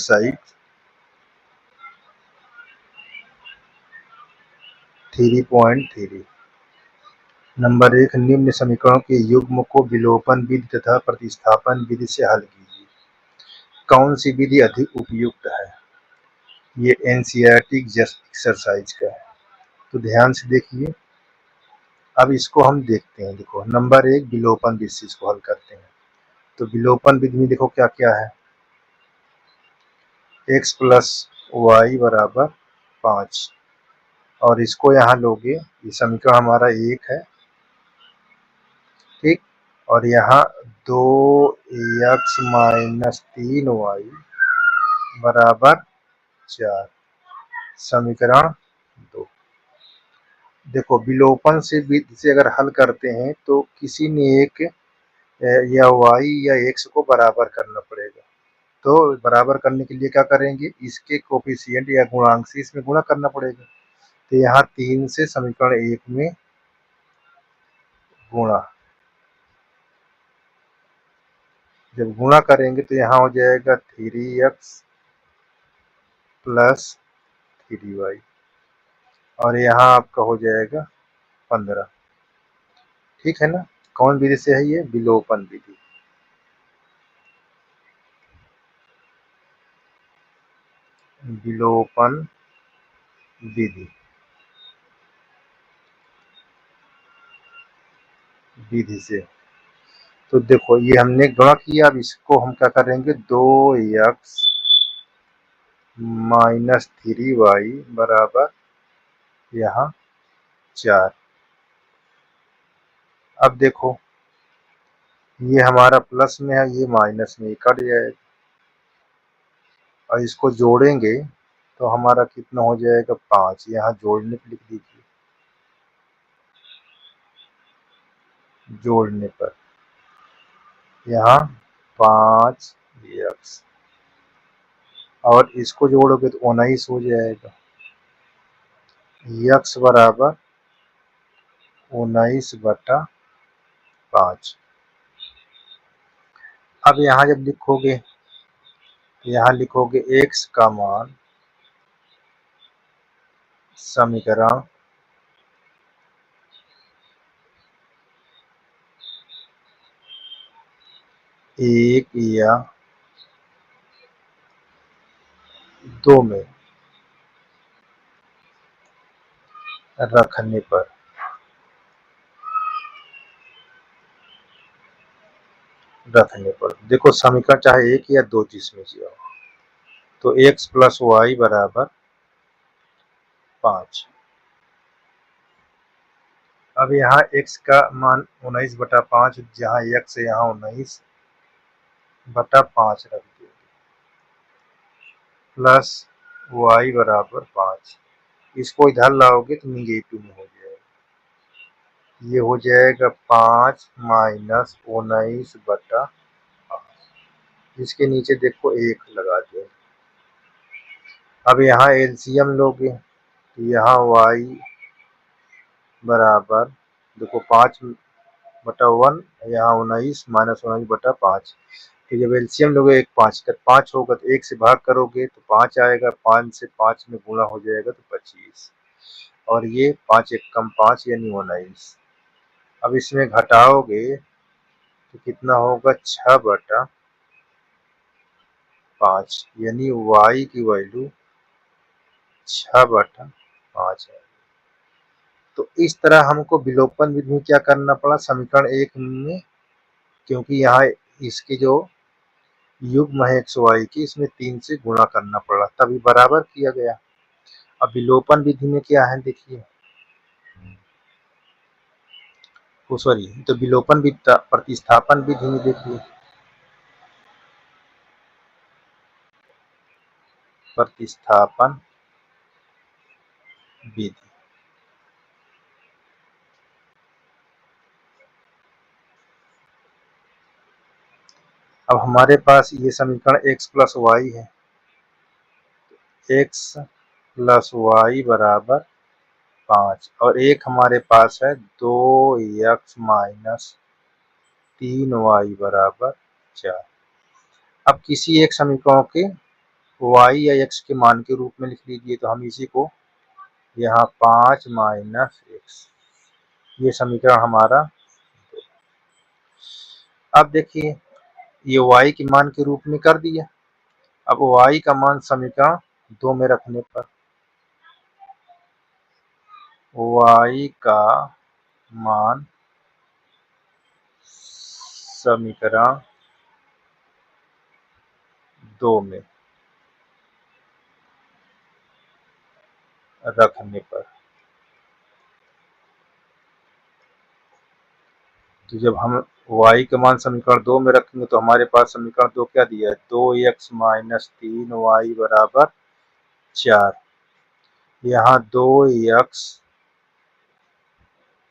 Side 3.3। Number 1, निम्न समीकरणों के युग्म को विलोपन विधि तथा प्रतिस्थापन विधि से हल कीजिए। कौन सी विधि अधिक उपयुक्त है? ये एनसीईआरटी एक्सरसाइज का है, तो ध्यान से देखिए। अब इसको हम देखते हैं। देखो नंबर 1, विलोपन विधि से इसको हल करते हैं। तो विलोपन विधि में देखो क्या क्या है। x प्लस वाई बराबर 5, और इसको यहाँ लोगे, ये समीकरण हमारा 1 है, ठीक। और यहाँ 2x माइनस 3y बराबर 4, समीकरण 2। देखो विलोपन से विधि से अगर हल करते हैं तो किसी ने एक या y या x को बराबर करना पड़ेगा। तो बराबर करने के लिए क्या करेंगे, इसके कोफिशिएंट या गुणांक से इसमें गुणा करना पड़ेगा। तो यहाँ 3 से समीकरण 1 में गुणा, जब गुणा करेंगे तो यहाँ हो जाएगा 3x प्लस 3y, और यहाँ आपका हो जाएगा 15। ठीक है ना। कौन विधि से है ये? विलोपन विधि। विलोपन विधि से। तो देखो ये हमने गुणा किया, अब इसको हम क्या करेंगे, 2x माइनस 3y बराबर यहाँ 4। अब देखो ये हमारा प्लस में है, ये माइनस में, कट जाएगा, और इसको जोड़ेंगे तो हमारा कितना हो जाएगा, 5। यहाँ जोड़ने पर लिख दीजिए, जोड़ने पर यहाँ 5x, और इसको जोड़ोगे तो 19 हो जाएगा। x बराबर 19/5। अब यहाँ जब लिखोगे तो यहाँ लिखोगे x का मान समीकरण 1 या 2 में रखने पर देखो समीकरण चाहे 1 या 2 जिसमें से हो, तो x प्लस वाई बराबर 5। अब यहाँ x का मान 19/5, जहाँ x है यहाँ 19/5 रख दिया, प्लस y बराबर 5। इसको इधर लाओगे तो निगेटिव में हो जाएगा, ये हो जाएगा 5 माइनस 19/5। इसके नीचे देखो 1 लगा दो। अब यहाँ एलसीएम लोगे तो यहाँ y बराबर देखो 5/1, यहाँ 19 माइनस 19/5। तो जब एलसीएम लोगे 1 5 होगा तो 1 से भाग करोगे तो 5 आएगा, 5 से 5 में गुणा हो जाएगा तो 25, और ये 5 1 कम 5 यानी 19। अब इसमें घटाओगे तो कितना होगा, 6/5, यानी y की वैल्यू 6/5 है। तो इस तरह हमको विलोपन विधि में क्या करना पड़ा, समीकरण 1 में, क्योंकि यहाँ इसके जो युग्म है x y की, इसमें 3 से गुणा करना पड़ा, तभी बराबर किया गया। अब विलोपन विधि में क्या है देखिए, सॉरी, तो विलोपन विधि प्रतिस्थापन विधि में देखिए, प्रतिस्थापन विधि। अब हमारे पास ये समीकरण x प्लस वाई है, x प्लस वाई बराबर 5, और एक हमारे पास है 2x माइनस 3y बराबर 4। अब किसी एक समीकरण के वाई या एक्स के मान के रूप में लिख लीजिए। तो हम इसी को यहाँ 5 माइनस एक्स, ये समीकरण हमारा। अब देखिए ये y के मान के रूप में कर दिया। अब y का मान समीकरण 2 में रखने पर y का मान समीकरण 2 में रखने पर, तो जब हम y का मान समीकरण 2 में रखेंगे तो हमारे पास समीकरण 2 क्या दिया है, 2x माइनस 3y बराबर 4। यहाँ 2x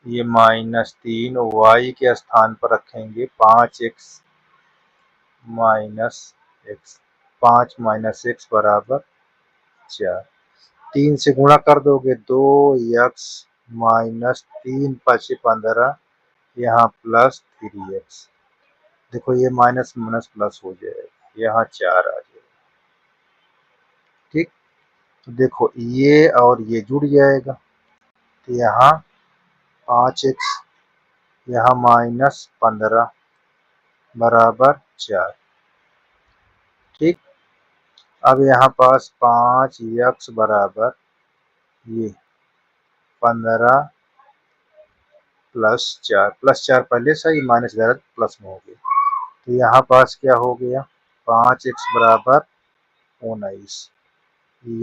ये माइनस 3 y के स्थान पर रखेंगे 5x minus x, 5 minus x बराबर 4। 3 से गुणा कर दोगे 2x माइनस 3 5 15, यहाँ प्लस 3x। देखो ये माइनस माइनस प्लस हो जाएगा, यहाँ 4 आ जाएगा। ठीक, तो देखो ये और ये जुड़ जाएगा, तो यहाँ 5x यहाँ माइनस 15 बराबर 4। ठीक, अब यहाँ पास 5x बराबर ये 15 प्लस 4 पहले से ही माइनस डायरेक्ट प्लस में हो गया। तो यहाँ पास क्या हो गया, 5x बराबर 19,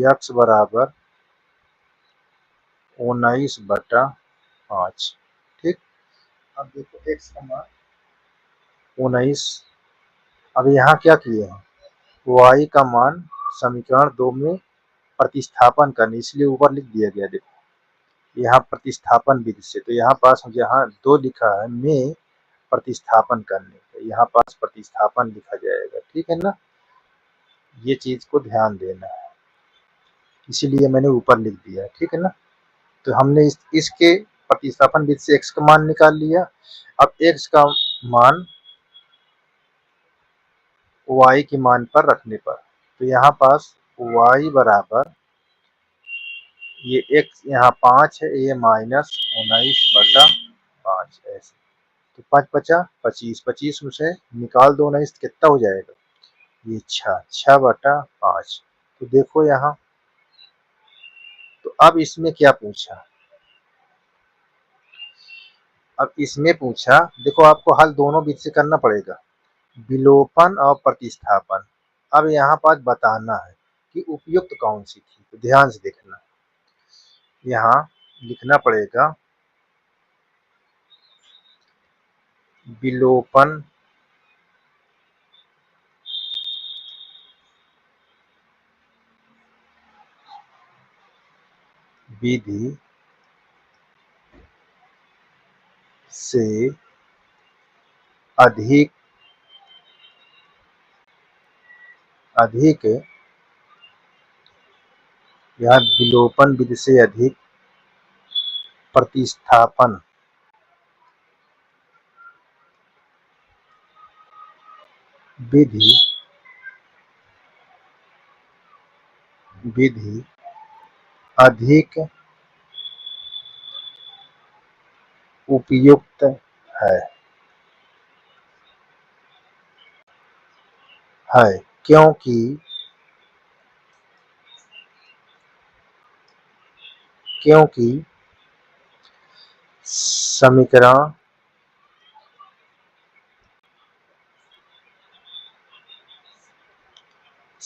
x बराबर 19/5। ठीक, अब देखो x का मान 19। अब यहाँ क्या किए हैं, y का मान समीकरण 2 में प्रतिस्थापन करने, इसलिए ऊपर लिख दिया गया। देखो यहाँ प्रतिस्थापन विधि से, तो यहाँ पास जहाँ 2 लिखा है में प्रतिस्थापन करने का, यहाँ पास प्रतिस्थापन लिखा जाएगा। ठीक है ना, ये चीज को ध्यान देना है, इसीलिए मैंने ऊपर लिख दिया। ठीक है ना, तो हमने इसके प्रतिस्थापन विधि से x का मान निकाल लिया। अब x का मान y के मान पर रखने पर, तो यहाँ पास y बराबर ये x यहाँ 5 है, ये माइनस 19/5 ऐसे। तो 5 5 25, 25 में से निकाल दो 19, कितना हो जाएगा, ये 6/5। तो देखो यहाँ, तो अब इसमें क्या पूछा, अब इसमें पूछा, देखो आपको हल दोनों विधि से करना पड़ेगा, विलोपन और प्रतिस्थापन। अब यहाँ पास बताना है कि उपयुक्त कौन सी थी, तो ध्यान से देखना। यहाँ लिखना पड़ेगा विलोपन विधि से अधिक यहाँ विलोपन विधि से अधिक प्रतिस्थापन विधि अधिक उपयुक्त है क्योंकि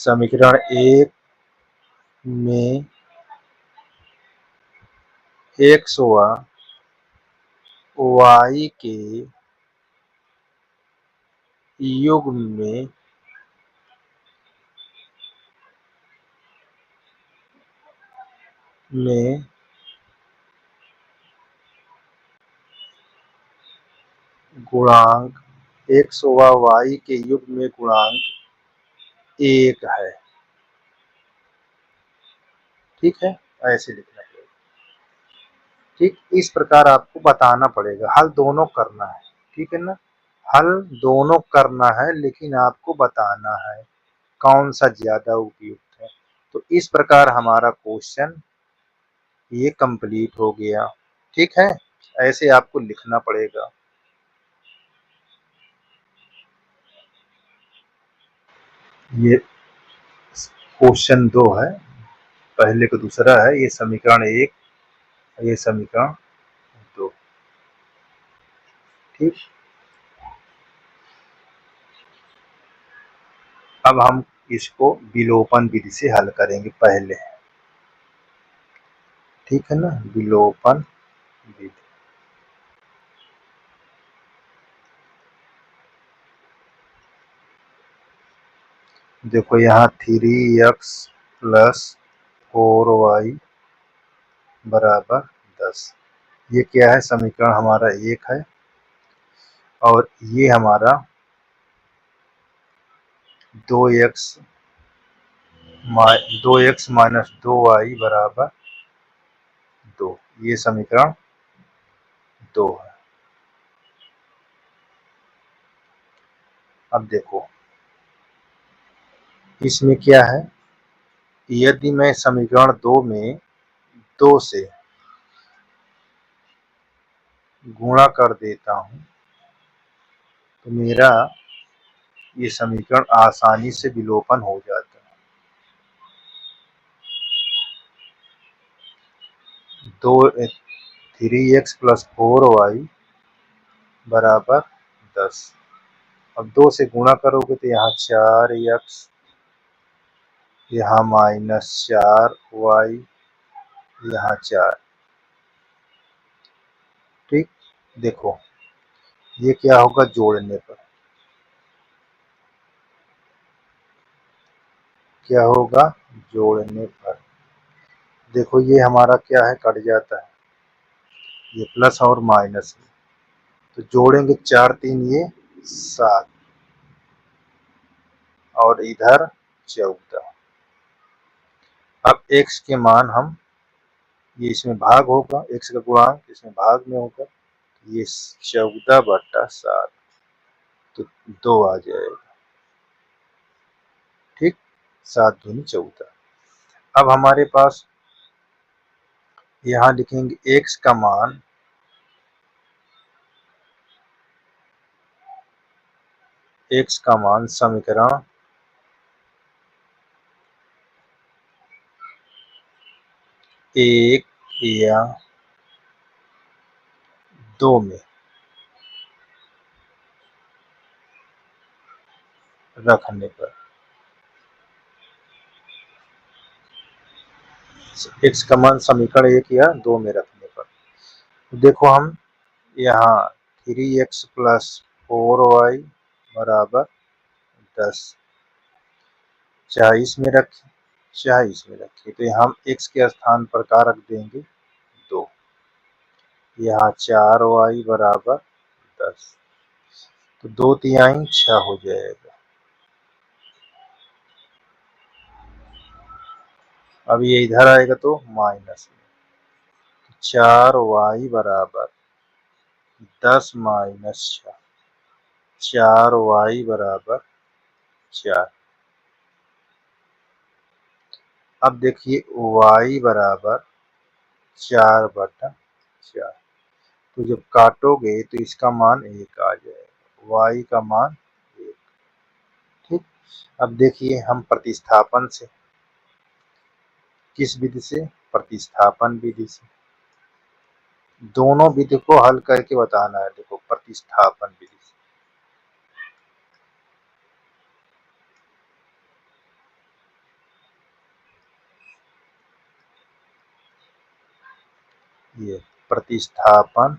समीकरण एक में x व y के युग्म में गुणांक x व y के युग्म में गुणांक 1 है। ठीक है, ऐसे लिखना पड़ेगा। ठीक, इस प्रकार आपको बताना पड़ेगा, हल दोनों करना है। ठीक है ना, हल दोनों करना है, लेकिन आपको बताना है कौन सा ज्यादा उपयुक्त है। इस प्रकार हमारा क्वेश्चन ये कंप्लीट हो गया। ठीक है, ऐसे आपको लिखना पड़ेगा। ये क्वेश्चन 2 है, पहले का दूसरा है, ये समीकरण 1, ये समीकरण 2। ठीक, अब हम इसको विलोपन विधि से हल करेंगे पहले। ठीक है ना, विलोपन विधि। देखो यहाँ 3x प्लस 4y बराबर 10, ये क्या है, समीकरण हमारा 1 है। और ये हमारा 2x माइनस 2y बराबर 2, ये समीकरण 2 है। अब देखो इसमें क्या है, यदि मैं समीकरण 2 में 2 से गुणा कर देता हूं तो मेरा ये समीकरण आसानी से विलोपन हो जाता है। 3x प्लस 4y बराबर 10। अब 2 से गुणा करोगे तो यहाँ 4x, यहाँ -4y, यहाँ 4। ठीक, देखो ये क्या होगा जोड़ने पर, क्या होगा जोड़ने पर, देखो ये हमारा क्या है, कट जाता है, ये प्लस और माइनस है, तो जोड़ेंगे 4 3 ये 7 और इधर 14। अब x के मान हम, ये इसमें भाग होगा, x का गुणांक इसमें भाग में होगा, ये 14/7, तो 2 आ जाएगा। ठीक, 7 दूनी 14। अब हमारे पास यहाँ लिखेंगे x का मान, x का मान समीकरण 1 या 2 में रखने पर, x का मान समीकरण 1 या 2 में रखने पर, तो देखो हम यहाँ 3x प्लस 4y बराबर 10 चाहे इसमें रखें चाहे इसमें रखें, तो यहाँ हम x के स्थान पर क्या रख देंगे, 2, यहाँ 4y बराबर 10, तो 2 तिहाई 6 हो जाएगा। अब ये इधर आएगा तो माइनस में, 4y बराबर 10 माइनस 6, 4y बराबर 4। अब देखिए y बराबर 4/4, तो जब काटोगे तो इसका मान 1 आ जाएगा, y का मान 1। ठीक, अब देखिए हम प्रतिस्थापन से, किस विधि से, प्रतिस्थापन विधि से, दोनों विधि को हल करके बताना है। देखो प्रतिस्थापन विधि से, ये प्रतिस्थापन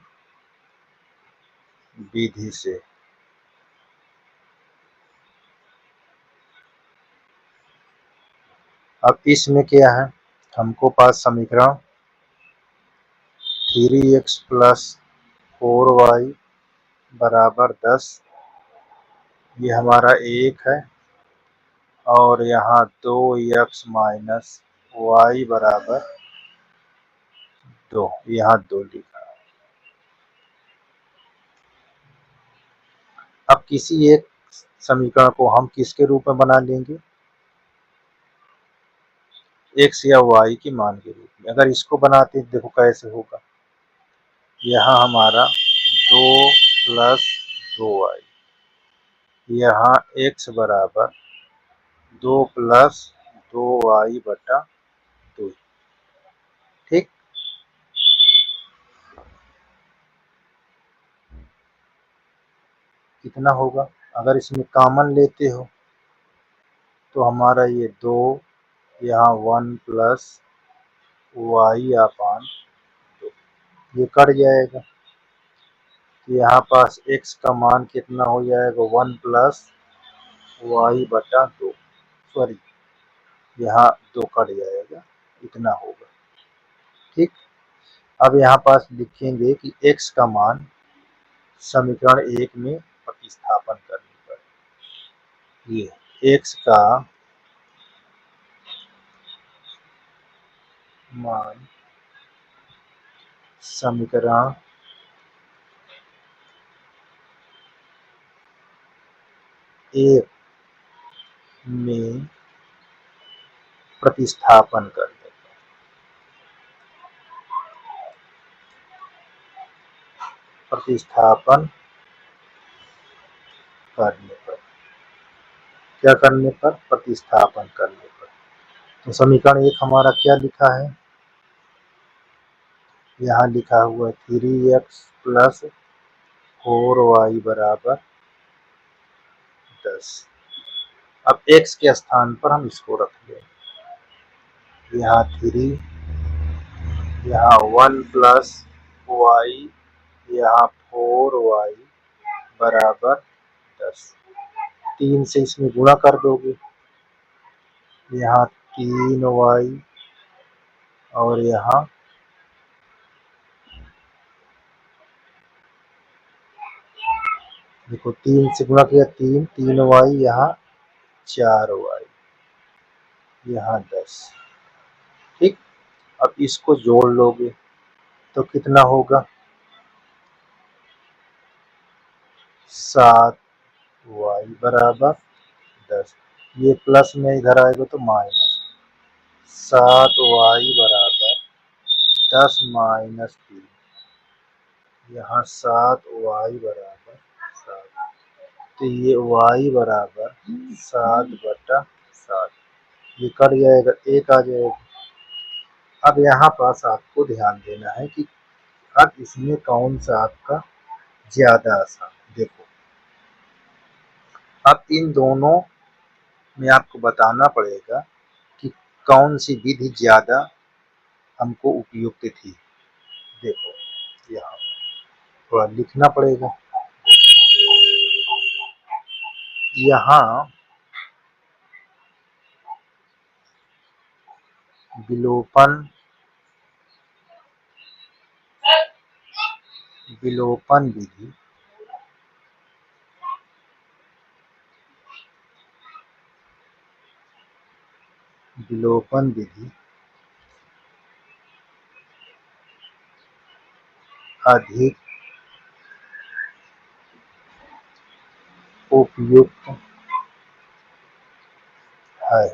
विधि से, अब इसमें क्या है, हमको पास समीकरण 3x प्लस 4y बराबर 10, ये हमारा 1 है, और यहाँ 2x माइनस y बराबर 2, यहाँ 2 लिखा। अब किसी एक समीकरण को हम किसके रूप में बना लेंगे, x या y की मान के रूप में। अगर इसको बनाते देखो कैसे होगा, यहाँ हमारा 2 + 2y, यहाँ x बराबर 2 + 2y/2। ठीक, कितना होगा? अगर इसमें कॉमन लेते हो तो हमारा ये 2, यहाँ 1 + y/2, ये कट जाएगा। यहाँ पास x का मान कितना हो जाएगा? 1 + y/2। सॉरी, यहाँ 2 कट जाएगा, इतना होगा। ठीक, अब यहाँ पास लिखेंगे कि x का मान समीकरण 1 में प्रतिस्थापन करने पर, ये x का मान समीकरण 1 में प्रतिस्थापन करने पर, प्रतिस्थापन करने पर, क्या करने पर? प्रतिस्थापन करने पर। तो समीकरण 1 हमारा क्या लिखा है? यहाँ लिखा हुआ 3x + 4y = 10। अब x के स्थान पर हम इसको रख लें, यहाँ 3, यहाँ 1 + y, यहाँ 4y = 10। 3 से इसमें गुणा कर दोगे, यहाँ 3y और यहाँ देखो 3 से गुणा किया, 3y, यहाँ 4y, यहाँ 10। ठीक, अब इसको जोड़ लोगे तो कितना होगा? 7y = 10। ये प्लस में इधर आएगा तो माइनस। 7y = 10 - 3, यहाँ 7y = 7। तो ये y = 7/7, ये कट जाएगा, 1 आ जाएगा। अब यहाँ पास आपको ध्यान देना है कि अब इसमें कौन सा आपका ज्यादा आसान। देखो, अब इन दोनों में आपको बताना पड़ेगा कि कौन सी विधि ज्यादा हमको उपयुक्त थी। देखो, यहाँ थोड़ा लिखना पड़ेगा। यहाँ विलोपन विधि अधिक उपयुक्त है,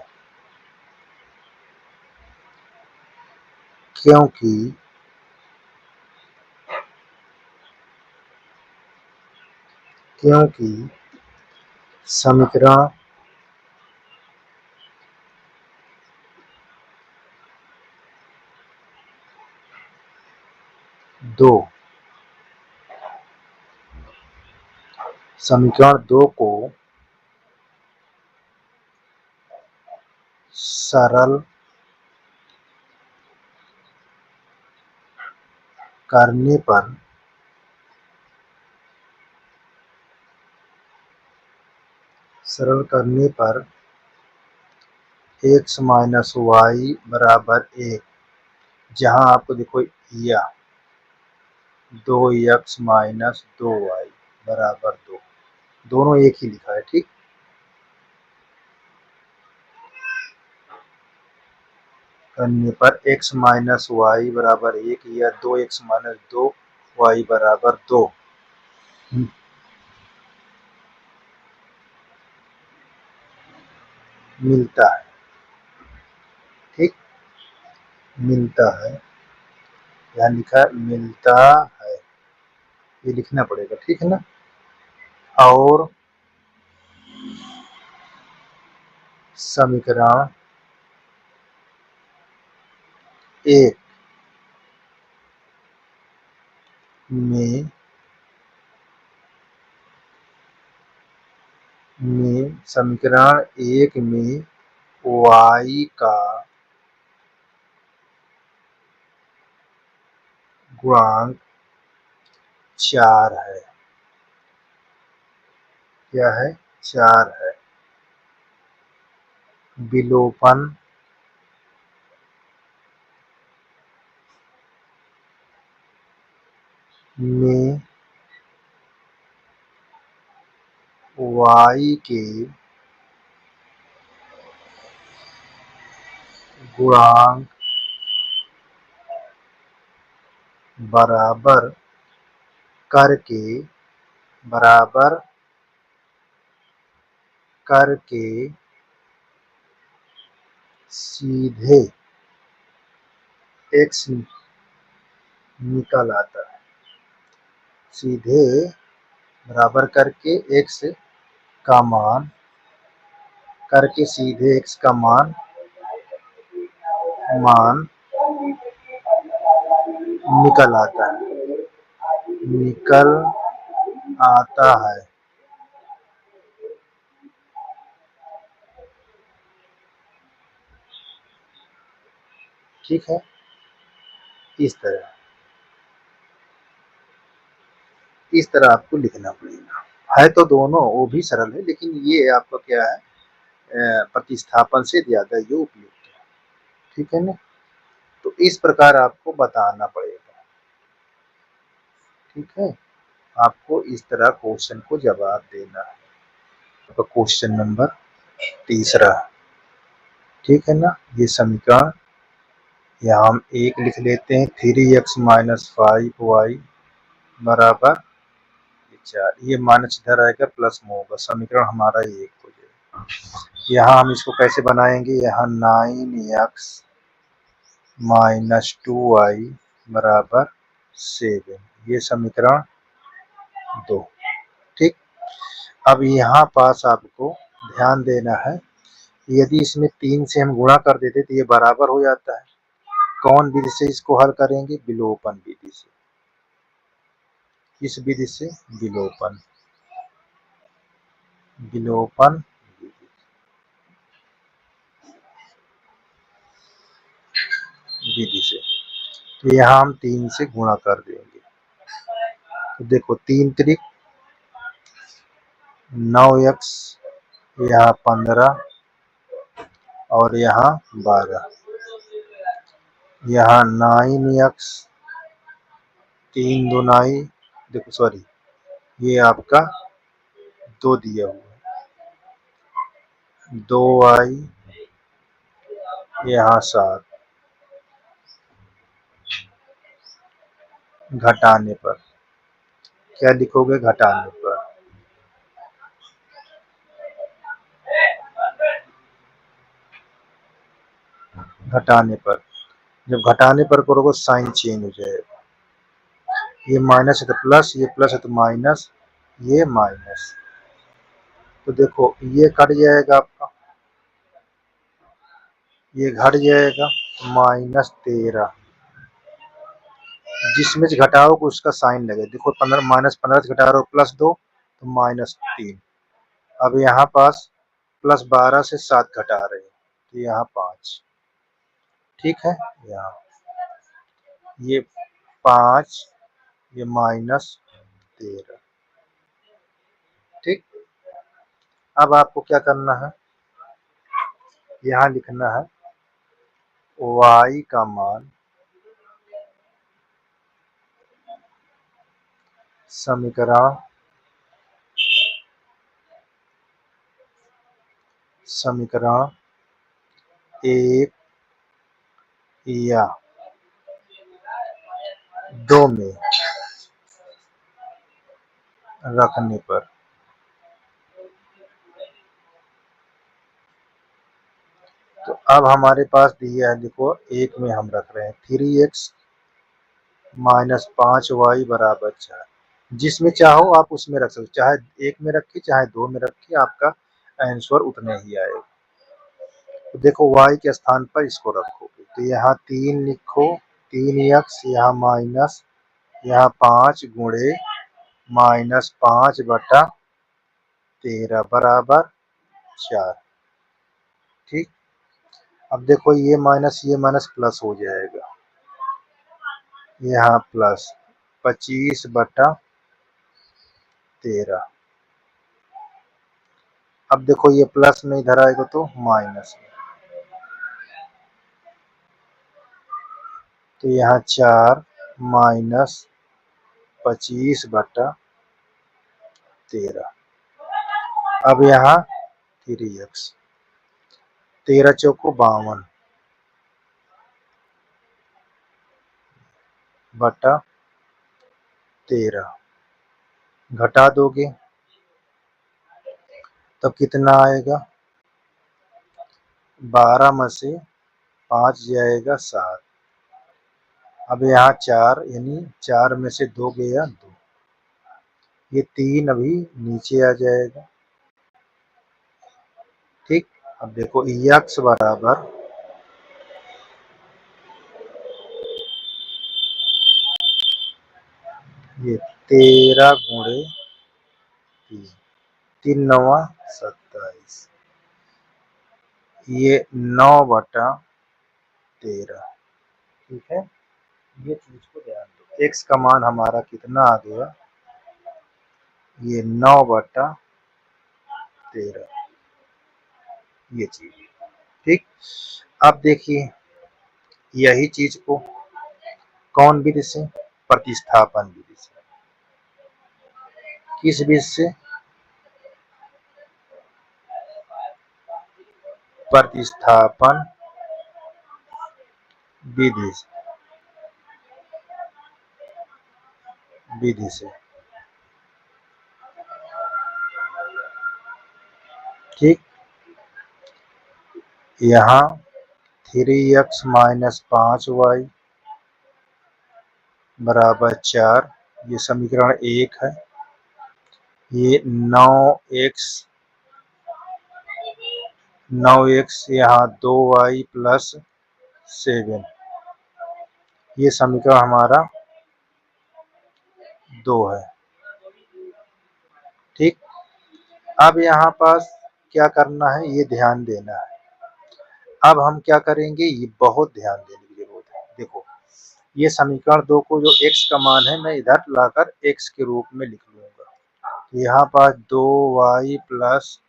क्योंकि समीकरण 2 को सरल करने पर x - y = 1, जहाँ आपको देखो या 2x - 2y = 2, दोनों एक ही लिखा है। ठीक, करने पर x - y = 1 या 2x - 2y = 2 मिलता है। ठीक, मिलता है, यहाँ लिखा है मिलता है, ये लिखना पड़ेगा, ठीक है ना। और समीकरण एक में समीकरण एक में y का गुणांक 4 है। क्या है? 4 है। विलोपन में y के गुणांक बराबर करके सीधे x निकल आता है। सीधे बराबर करके x का मान सीधे x का मान निकल आता है। ठीक है, इस तरह आपको लिखना पड़ेगा। है तो दोनों वो भी सरल है, लेकिन ये आपका क्या है, प्रतिस्थापन से ज्यादा ये उपयुक्त है। ठीक है ना। तो इस प्रकार आपको बताना पड़ेगा। ठीक है, आपको इस तरह क्वेश्चन को जवाब देना है। तो क्वेश्चन नंबर तीसरा, ठीक है ना। ये समीकरण यहाँ हम एक लिख लेते हैं, 3x - 5y बराबर 4। ये माइनस इधर आएगा, प्लस में होगा, समीकरण हमारा एक हो जाएगा। यहाँ हम इसको कैसे बनाएंगे, यहाँ 9x - 2y बराबर 7, ये समीकरण 2। ठीक। अब यहाँ पास आपको ध्यान देना है, यदि इसमें 3 से हम गुणा कर देते तो ये बराबर हो जाता है। कौन विधि से इसको हल करेंगे? विलोपन विधि से। किस विधि से? विलोपन विधि से। तो यहाँ हम 3 से गुणा कर देंगे। तो देखो 3 त्रिक 9x, यहाँ 15 और यहाँ 12, यहाँ 9x 3 दूनाई, देखो सॉरी, ये आपका 2 दिया हुआ है, 2y यहाँ 7, घटाने पर क्या लिखोगे? घटाने पर जब घटाने पर करोगे साइन चेंज हो जाएगा। ये माइनस है तो प्लस, ये प्लस है तो माइनस, ये माइनस। तो देखो ये कट जाएगा आपका, ये घट जाएगा, -13। जिसमें से घटाओगे उसका साइन लगे। देखो 15 -15 से घटा रहे हो +2 तो -3। अब यहाँ पास +12 से 7 घटा रहे हो तो यहाँ 5। ठीक है, यहाँ ये 5, ये -13। ठीक। अब आपको क्या करना है, यहाँ लिखना है y का मान समीकरण एक या 2 में रखने पर तो अब हमारे पास दिया है, देखो एक में हम रख रहे हैं 3x माइनस 5y बराबर 4। जिसमें चाहो आप उसमें रख सकते, चाहे एक में रखिए चाहे दो में रखिए, आपका आंसर उतने ही आएगा। तो देखो y के स्थान पर इसको रखोगे तो यहाँ 3 लिखो, 3x यहाँ माइनस यहाँ 5 गुणे -5/13 बराबर 4। ठीक, अब देखो ये माइनस प्लस हो जाएगा, यहाँ प्लस 25/13। अब देखो ये प्लस में इधर आएगा तो माइनस में, तो यहाँ 4 माइनस 25/13। अब यहाँ 3x, 13 चौको 52 बटा 13 घटा दोगे तब कितना आएगा, 12 में से 5 जाएगा 7। अब यहाँ 4 यानी 4 में से 2 गया 2, ये 3 अभी नीचे आ जाएगा। ठीक, अब देखो x बराबर ये 13 गुणे 3, 3 9 27, ये 9/13। ठीक है, ये चीज को ध्यान दो, x का मान हमारा कितना आ गया, ये 9/13, ये चीज। ठीक, अब देखिए यही चीज को कौन विधि से, प्रतिस्थापन विधि से। किस विधि से, प्रतिस्थापन विधि से, विधि से। ठीक, यहाँ 3x माइनस 5y बराबर 4, ये समीकरण 1 है। ये 9x यहाँ 2y प्लस 7, ये समीकरण हमारा 2 है। ठीक, अब यहाँ पास क्या करना है, ये ध्यान देना है। अब हम क्या करेंगे, ये बहुत ध्यान देने की जरूरत है। देखो ये समीकरण 2 को जो x का मान है मैं इधर लाकर x के रूप में लिख लूंगा, यहाँ पास 2y प्लस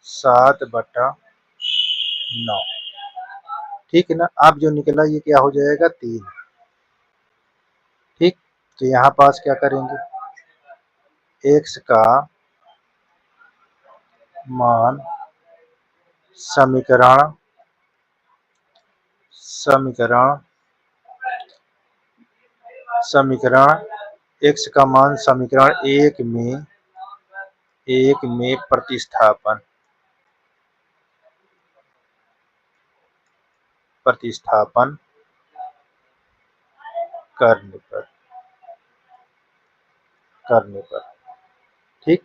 7/9। ठीक है ना, अब जो निकला ये क्या हो जाएगा, 3। ठीक, तो यहाँ पास क्या करेंगे, x का मान समीकरण x का मान समीकरण 1 में प्रतिस्थापन करने पर। ठीक,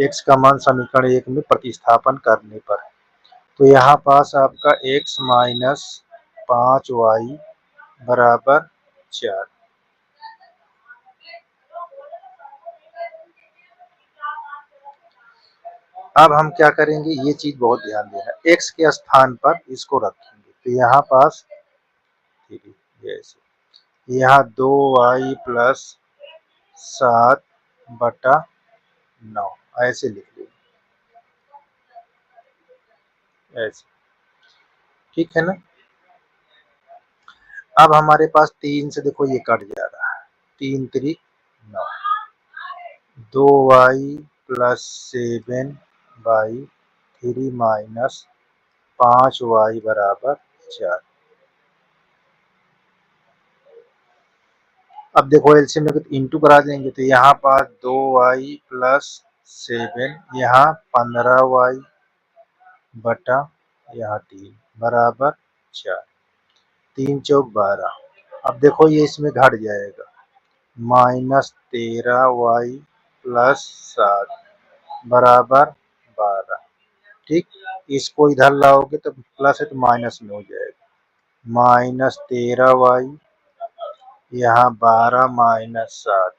x का मान समीकरण 1 में प्रतिस्थापन करने पर, तो यहाँ पास आपका x माइनस 5y बराबर 4। अब हम क्या करेंगे, ये चीज बहुत ध्यान देना, x के स्थान पर इसको रखेंगे तो यहाँ पास यहाँ 2y प्लस 7/9 ऐसे लिख लेंगे, ऐसे। ठीक है ना, अब हमारे पास 3 से देखो ये कट जा रहा है, 3 3 9, 2y प्लस 7/3 माइनस 5y बराबर 4। अब देखो एलसीएम में इंटू करा देंगे तो यहाँ पास 2y प्लस 7, यहाँ 15y/3 यहाँ 3 बराबर 4, 3 चौक 12। अब देखो ये इसमें घट जाएगा, -13y प्लस 7 बराबर 12। ठीक, इसको इधर लाओगे तो प्लस है तो माइनस में हो जाएगा, -13y, यहाँ 12 माइनस 7,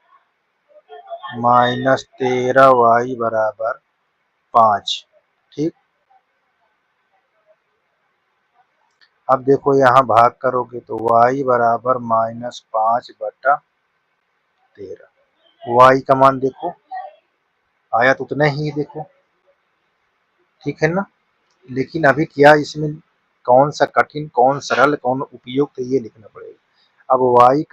-13y बराबर 5। ठीक, अब देखो यहाँ भाग करोगे तो y बराबर -5/13। y का मान देखो आया तो उतना ही देखो, ठीक है ना। लेकिन अभी क्या इसमें कौन सा कठिन, कौन सरल, कौन उपयुक्त, ये लिखना पड़ेगा। अब y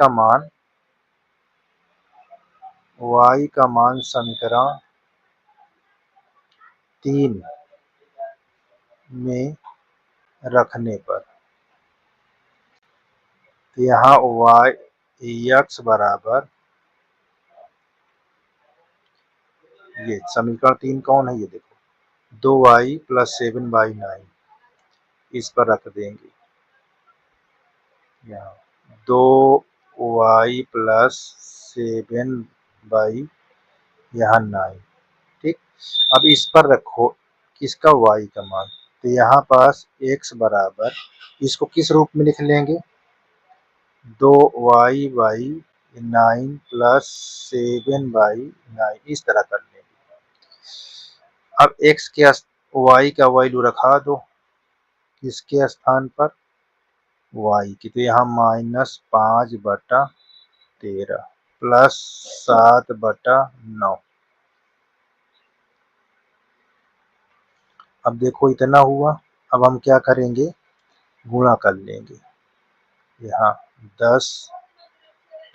का मान समीकरण 3 में रखने पर तो यहाँ x बराबर, ये समीकरण 3 कौन है, ये देखो 2y प्लस 7/9, इस पर रख देंगे यहाँ 2y प्लस 7/, यहाँ 9। ठीक, अब इस पर रखो किसका, y का मान, तो यहाँ पास x बराबर, इसको किस रूप में लिख लेंगे, 2y/9 प्लस 7/9, इस तरह कर लेंगे। अब x के y का वैल्यू रखा दो किसके स्थान पर, y की, तो यहाँ -5/13 प्लस 7/9। अब देखो इतना हुआ, अब हम क्या करेंगे, गुणा कर लेंगे, यहाँ 10,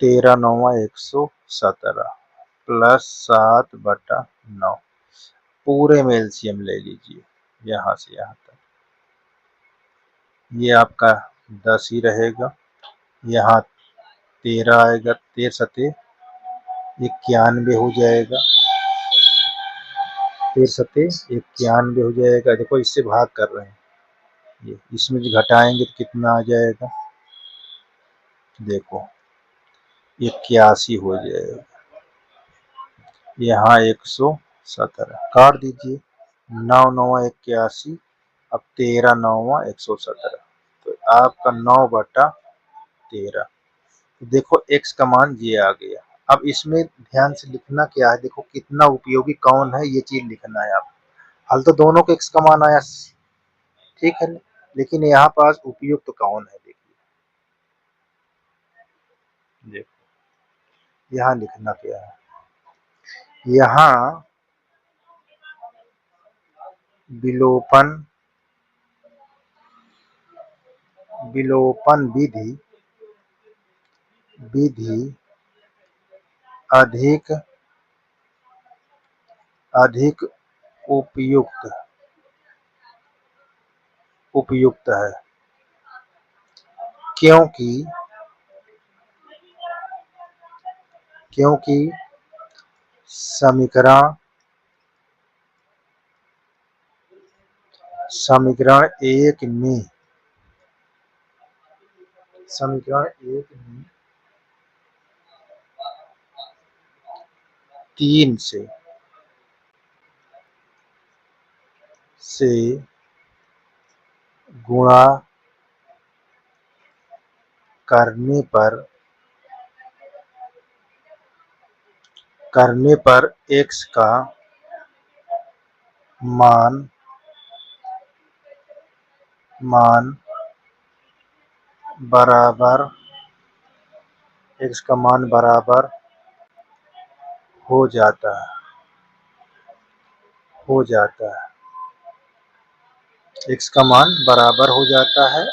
13 9 117 प्लस 7/9, पूरे में एलसीएम ले लीजिए यहाँ से यहाँ तक, ये आपका 10 ही रहेगा, यहाँ 13 आएगा, 13 सते 91 हो जाएगा, 13 सते 91 हो जाएगा। देखो इससे भाग कर रहे हैं, ये इसमें जो घटाएंगे तो कितना आ जाएगा, देखो 81 हो जाएगा, यहाँ 117 काट दीजिए, 9 9 81, अब 13 9 117, तो आपका 9/13। देखो x का मान ये आ गया। अब इसमें ध्यान से लिखना क्या है, देखो कितना उपयोगी कौन है, ये चीज लिखना है आप। हल तो दोनों को x का मान आया, ठीक है, लेकिन यहाँ पास उपयुक्त तो कौन है, देखो यहाँ लिखना क्या है, यहाँ विलोपन विलोपन विधि विधि अधिक अधिक उपयुक्त उपयुक्त है, क्योंकि क्योंकि समीकरण समीकरण एक में समीकरण 1 में 3 से गुणा करने पर x का मान बराबर x का मान बराबर हो जाता है x का मान बराबर हो जाता है,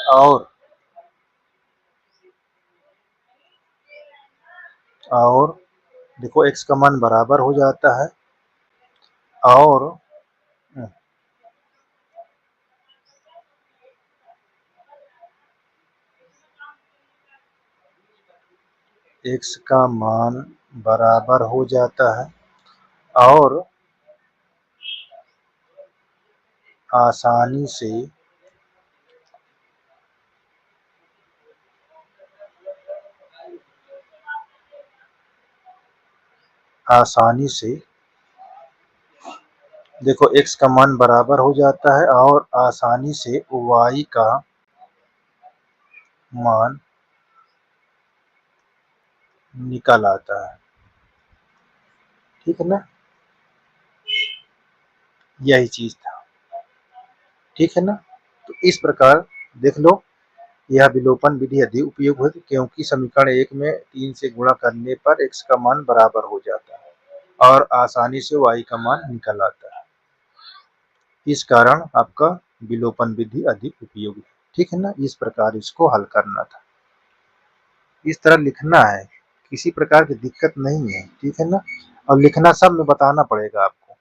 और देखो x का मान बराबर हो जाता है, और x का मान बराबर हो जाता है, और आसानी से आसानी से देखो x का मान बराबर हो जाता है और आसानी से y का मान निकल आता है। ठीक है ना, यही चीज था। ठीक है ना, तो इस प्रकार देख लो, यह विलोपन विधि अधिक उपयोग है क्योंकि समीकरण 1 में 3 से गुणा करने पर x का मान बराबर हो जाता है और आसानी से y का मान निकल आता है। इस कारण आपका विलोपन विधि अधिक उपयोगी है। ठीक है ना, इस प्रकार इसको हल करना था, इस तरह लिखना है, किसी प्रकार की दिक्कत नहीं है। ठीक है ना, और लिखना सब में बताना पड़ेगा आपको,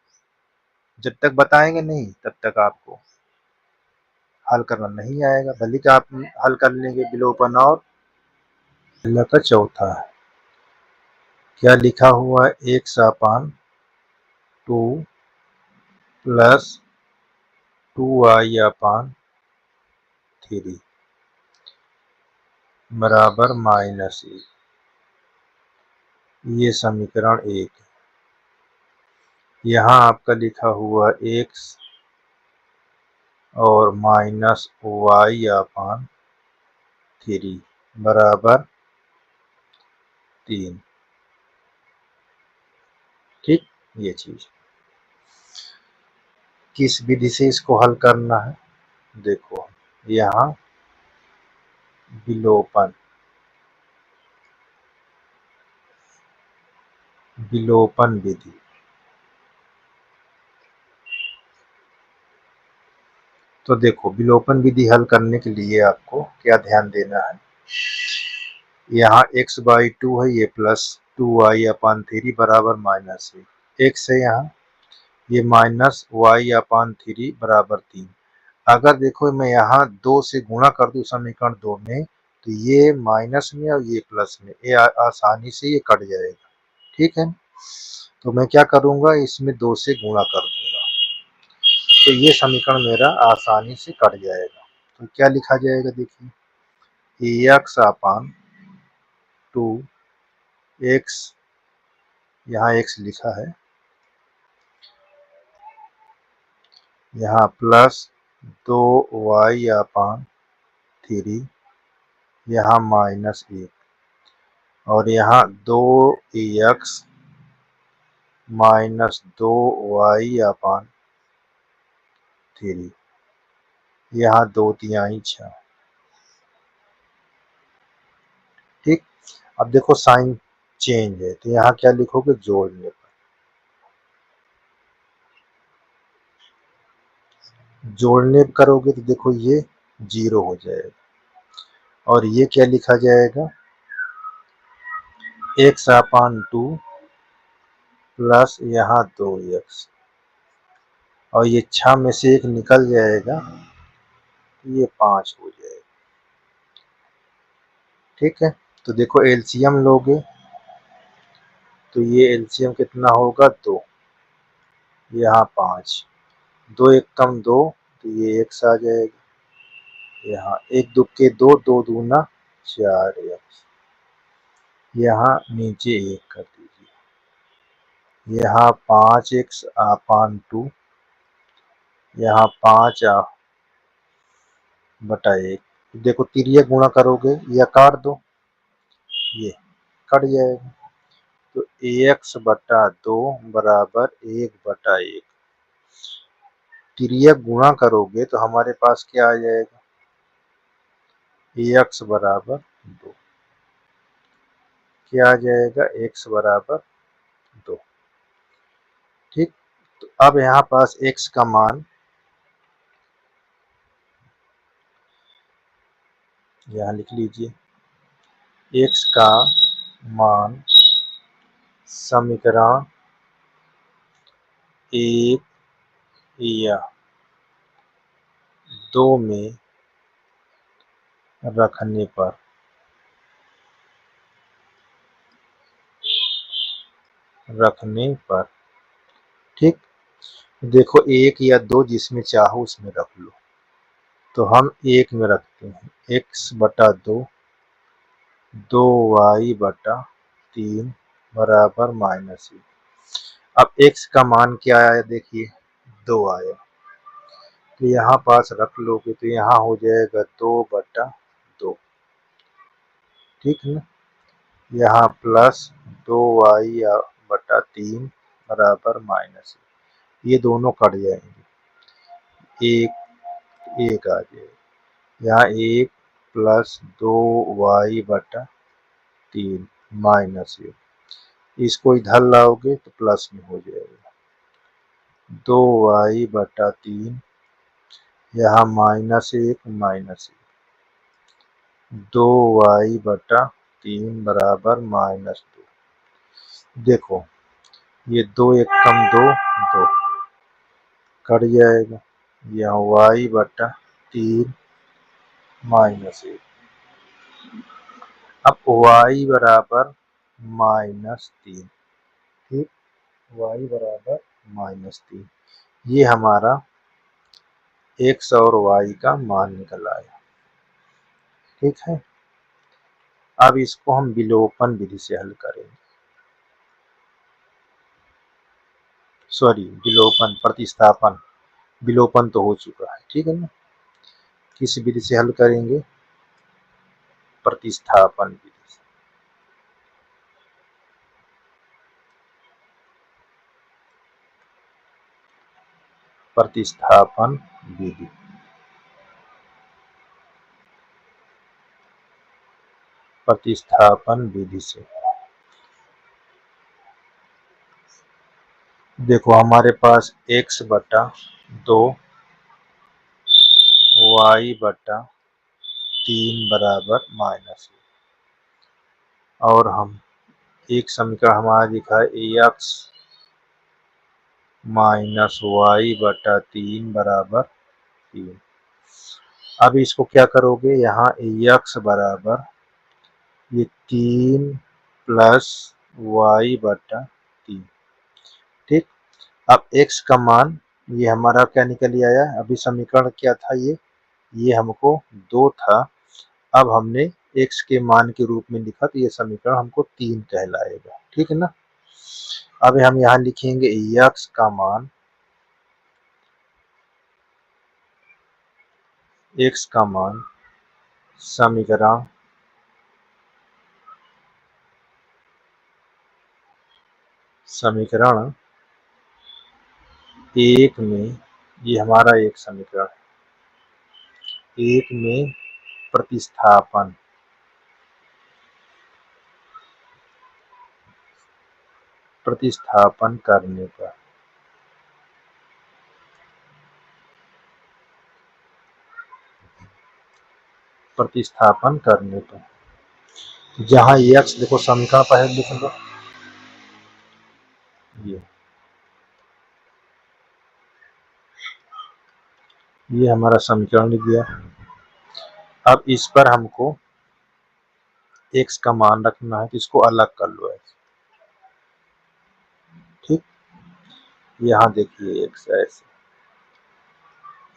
जब तक बताएंगे नहीं तब तक आपको हल करना नहीं आएगा। भले कि आप हल कर लेंगे विलोपन। और पहला का चौथा है, क्या लिखा हुआ है, एक्स अपान 2 प्लस 2y अपान 3 बराबर -1। ये समीकरण 1 है। यहाँ आपका लिखा हुआ x और -y अपान 3 बराबर 3। ठीक, ये चीज किस विधि से इसको हल करना है, देखो यहाँ विलोपन विधि। तो देखो विलोपन विधि हल करने के लिए आपको क्या ध्यान देना है, यहाँ x/2 है, ये प्लस 2y अपान 3 बराबर -1। x है यहाँ, ये -y अपान 3 बराबर 3। अगर देखो मैं यहाँ 2 से गुणा कर दूं समीकरण 2 में, तो ये माइनस में और ये प्लस में, ये आसानी से ये कट जाएगा। ठीक है, तो मैं क्या करूंगा, इसमें 2 से गुणा कर दूंगा, तो ये समीकरण मेरा आसानी से कट जाएगा। तो क्या लिखा जाएगा, देखिए एक्स अपान 2 एक्स, यहाँ एक्स लिखा है, यहाँ प्लस 2y अपान 3, यहाँ -1 और यहाँ 2x -2y अपान 3, यहाँ 2×3 6। ठीक, अब देखो साइन चेंज है, तो यहाँ क्या लिखोगे, जोड़ने पर, जोड़ने करोगे तो देखो ये 0 हो जाएगा और ये क्या लिखा जाएगा, x अपान 2 प्लस यहाँ 2x और ये 6 में से 1 निकल जाएगा, ये 5 हो जाएगा। ठीक है, तो देखो एलसीएम लोगे तो ये एलसीएम कितना होगा, 2, यहाँ 5, 2 1 कम 2, तो ये x आ जाएगा, यहाँ 1 2 के 2, 2 दूना 4x, यहाँ नीचे 1 कर दीजिए, यहाँ 5x अपान 2, यहाँ 5 बटा 1। देखो तिर्यक गुणा करोगे या काट दो, ये कट जाएगा, तो x/2 बराबर 1/1। तिर्यक गुणा करोगे तो हमारे पास क्या आ जाएगा, x बराबर 2, क्या आ जाएगा, x बराबर 2। ठीक, तो अब यहाँ पास x का मान यहाँ लिख लीजिए, x का मान समीकरण 1 या 2 में रखने पर ठीक, देखो 1 या 2 जिसमें चाहो उसमें रख लो, तो हम 1 में रखते हैं, x/2 2y/3 बराबर -1। अब x का मान क्या आया देखिए 2 आया, तो यहाँ पास रख लोगे तो यहाँ हो जाएगा 2/2, ठीक है ना। यहाँ प्लस 2y/3 बराबर माइनस, ये दोनों कट जाएंगे, एक एक आ जाएगा, यहाँ 1 प्लस 2y/3 माइनस 1, इसको इधर लाओगे तो प्लस में हो जाएगा 2y/3, यहाँ -1 2y/3 बराबर -2। देखो ये 2 एक कम 2 2 कट जाएगा, यहाँ y/3 -1, अब y बराबर -3, ठीक, y बराबर -3, ये हमारा x और y का मान निकल आया, ठीक है। अब इसको हम विलोपन विधि से हल करेंगे, सॉरी विलोपन, प्रतिस्थापन, विलोपन तो हो चुका है, ठीक है ना। किस विधि से हल करेंगे, प्रतिस्थापन विधि से। प्रतिस्थापन विधि, प्रतिस्थापन विधि से देखो हमारे पास x/2 y/3 बराबर -1, और हम एक समीकरण हमारा लिखा है x - y/3 बराबर 3। अब इसको क्या करोगे, यहाँ x बराबर ये 3 प्लस y/3, ठीक। अब x का मान ये हमारा क्या निकल आया, अभी समीकरण क्या था, ये हमको 2 था, अब हमने x के मान के रूप में लिखा तो ये समीकरण हमको 3 कहलाएगा, ठीक है ना। अब हम यहाँ लिखेंगे x का मान, x का मान समीकरण एक में, ये हमारा एक समीकरण एक में प्रतिस्थापन करने पर जहाँ x देखो समीकरण पहले लिख लो, ये हमारा समीकरण लिख दिया। अब इस पर हमको x का मान रखना है तो इसको अलग कर लो ऐसे, ठीक। यहाँ देखिए x ऐसे,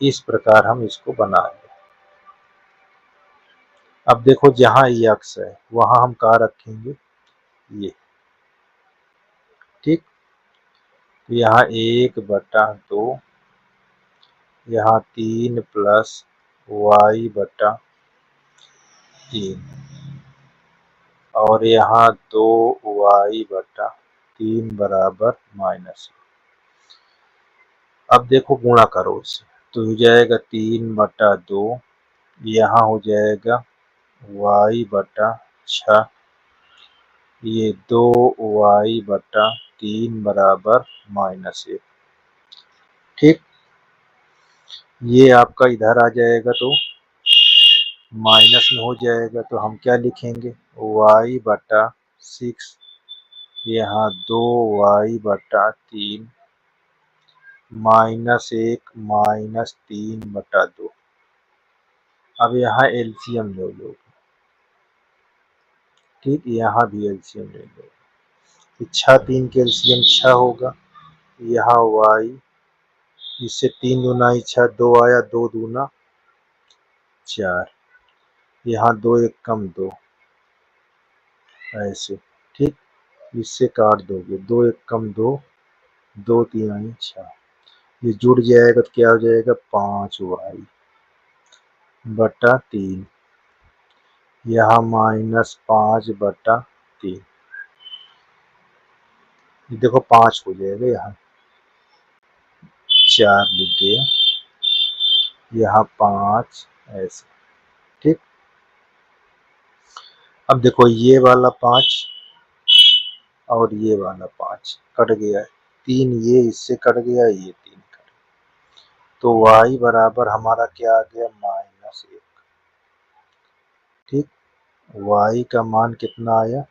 इस प्रकार हम इसको बनाएंगे। अब देखो जहाँ x है वहाँ हम कहाँ रखेंगे, ये, ठीक। यहाँ 1/2, यहाँ 3 प्लस y/3 और यहाँ 2y/3 बराबर -1। अब देखो गुणा करो इसे तो हो जाएगा 3/2, यहाँ हो जाएगा y/6, ये 2y/3 बराबर -1, ठीक। ये आपका इधर आ जाएगा तो माइनस में हो जाएगा, तो हम क्या लिखेंगे y/6, यहाँ 2y/3 -1 -3/2। अब यहाँ एलसीएम ले लो, ठीक, यहाँ भी एलसीएम ले लो, 6 3 के एलसीएम 6 होगा, यहाँ y, इससे 3 दूना 6, 2 आया, 2 दूना 4, यहाँ 2 एक कम 2 ऐसे, ठीक। इससे काट दोगे, 2 एक कम 2 2×3 6, ये जुड़ जाएगा तो क्या हो जाएगा 5y बटा 3, यहाँ -5/3, ये देखो 5 हो जाएगा, यहाँ 4 लिख दिया, यहाँ 5 ऐसे। ठीक, अब देखो ये वाला 5 और ये वाला 5 कट गया है, 3 ये इससे कट गया, ये 3 कट गया, तो y बराबर हमारा क्या आ गया -1। ठीक, y का मान कितना आया,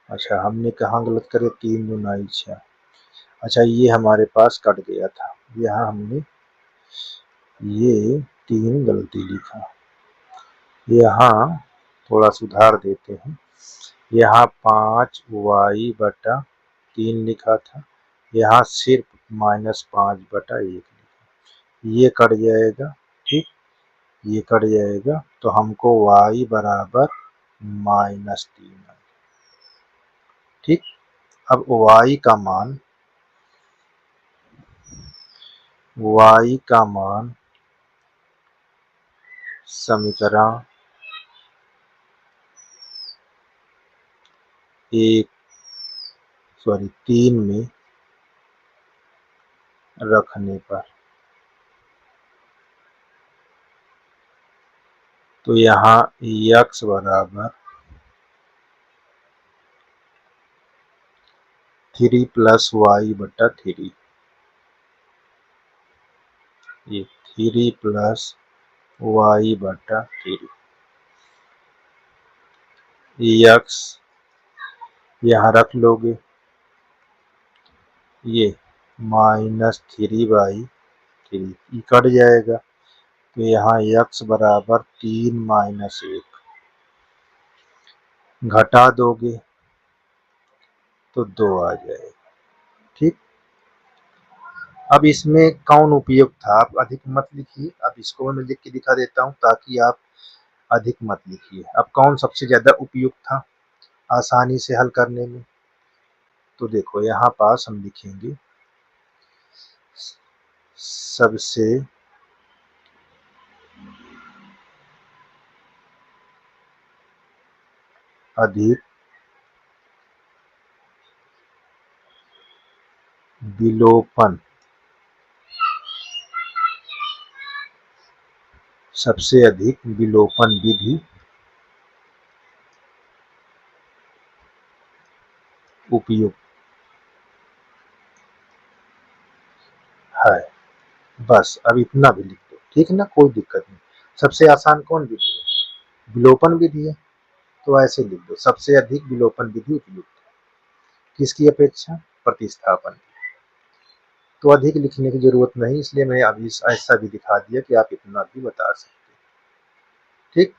अच्छा हमने कहाँ गलत करे, 3×9 6, अच्छा ये हमारे पास कट गया था, यहाँ हमने ये 3 गलती लिखा, यहाँ थोड़ा सुधार देते हैं, यहाँ 5y/3 लिखा था, यहाँ सिर्फ -5/1 लिखा, ये कट जाएगा। ठीक, ये कट जाएगा तो हमको y बराबर -3। ठीक, अब y का मान समीकरण 3 में रखने पर, तो यहाँ x बराबर 3 + y/3, ये 3 + y/3, x यहाँ रख लोगे, ये -3/3 ये कट जाएगा, तो यहाँ x बराबर 3 - 1, घटा दोगे तो 2 आ जाएगा। ठीक, अब इसमें कौन उपयुक्त था, आप अधिक मत लिखिए, अब इसको मैं लिख के दिखा देता हूँ ताकि आप अधिक मत लिखिए। अब कौन सबसे ज्यादा उपयुक्त था आसानी से हल करने में, तो देखो यहाँ पास हम लिखेंगे सबसे अधिक विलोपन, सबसे अधिक विलोपन विधि उपयुक्त है। बस अब इतना भी लिख दो, ठीक है ना, कोई दिक्कत नहीं। सबसे आसान कौन विधि है, विलोपन विधि है, तो ऐसे लिख दो सबसे अधिक विलोपन विधि उपयुक्त है, किसकी अपेक्षा, प्रतिस्थापन। तो अधिक लिखने की जरूरत नहीं, इसलिए मैं अभी ऐसा भी दिखा दिया कि आप इतना भी बता सकते हैं। ठीक।